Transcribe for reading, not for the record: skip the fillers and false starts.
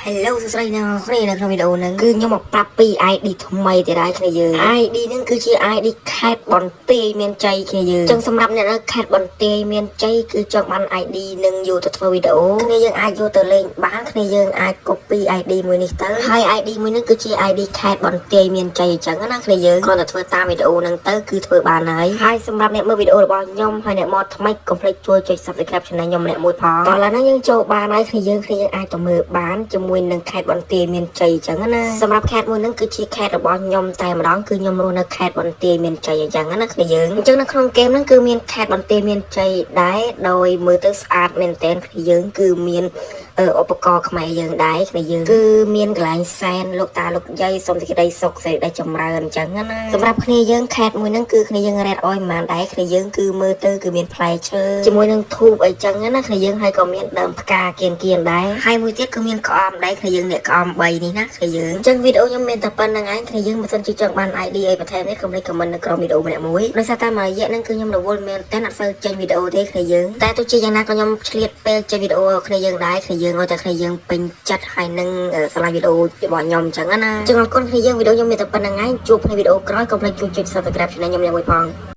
Hello សួស្តីអ្នកនរគ្នានៅក្នុងវីដេអូនេះគឺខ្ញុំមកប្រាប់ពី ID ថ្មីទៀតហើយគ្នាយើង ID ហ្នឹងគឺជា ID ខេត្តបន្ទាយមានជ័យគ្នាយើងអញ្ចឹងសម្រាប់អ្នកនៅខេត្តបន្ទាយមានជ័យគឺចង់បាន ID នឹងយកទៅធ្វើវីដេអូគ្នាយើងអាចយកទៅលេងបានគ្នាយើងអាច copy ID មួយនេះទៅហើយ ID មួយនេះគឺជា ID ខេត្តបន្ទាយមានជ័យអញ្ចឹងណាគ្នាយើងគ្រាន់តែធ្វើតាមវីដេអូហ្នឹងទៅគឺធ្វើបានហើយសម្រាប់អ្នកមើលវីដេអូរបស់ខ្ញុំហើយអ្នកមកថ្មីកុំភ្លេចជួយចុច Subscribe ឆានែលខ្ញុំម្នាក់មួយផងតោះឥឡូវហ្នឹងយើងចូលបានហើយគ្នាយើងអាចទៅមើលបានជាមួយនឹងខេត្តបន្ទាយមានជ័យអញ្ចឹងណាសម្រាប់ខេត្តមួយហ្នឹងគឺជាខេត្តរបស់ខ្ញុំតែម្ដងគឺខ្ញុំរស់នៅខេត្តបន្ទាយមានជ័យអញ្ចឹងណាគ្នាយើងអញ្ចឹងនៅក្នុងเกมហ្នឹងគឺមានខេត្តបន្ទាយមានជ័យដែរដោយមើលទៅស្អាតមែនទែនគ្នាយើងគឺមានឧបករណ៍ខ្មែរយើងដែរគ្នាយើងគឺមានកន្លែងសែនលោកតាលោកយាយសុំសេចក្តីសុខសេចក្តីចម្រើនអញ្ចឹងណាសម្រាប់គ្នាយើងខេត្តមួយហ្នឹងគឺគ្នាយើងរ៉េតអយមិនដែរគ្នាយើងគឺមើលទៅគឺមានផ្លែឈើជាមួយនឹងធូបអីចឹងណាគ្នាយើងហើយក៏មានដើមផ្កាគៀនដែរហើយមួយទៀតគឺមានក្អមដែរគ្នាយើងអ្នកក្អម3នេះណាគ្នាយើងអញ្ចឹងវីដេអូខ្ញុំមានតែប៉ុណ្្នឹងឯងគ្នាយើងមិនសិនជាចង់បាន ID អីបន្ថែមនេះកុំភ្លេច comment នៅក្រោមវីដេអូម្នាក់មួយដោយសារតែមួយរយៈហ្នឹងគឺខ្ញុំរវល់មែនតែអត់សូវចេញវីដេអូទេគ្នាយើងតែទោះជាយ៉ាងណាក៏ខ្ញុំឆ្លៀតពេលចេញវីដេអូគ្នាយើងដែរគ្នាយើងឲ្យតែគ្នាយើងពេញចិត្តហើយនឹងឆ្លាញ់វីដេអូរបស់ខ្ញុំអញ្ចឹងណាអញ្ចឹងអរគុណគ្នាយើងវីដេអូខ្ញុំមានតែប៉ុណ្្នឹងឯងជួបគ្នាវីដេអូក្រោយកុំភ្លេចជួយចុច Subscribe ឆានែលខ្ញុំម្នាក់មួយផង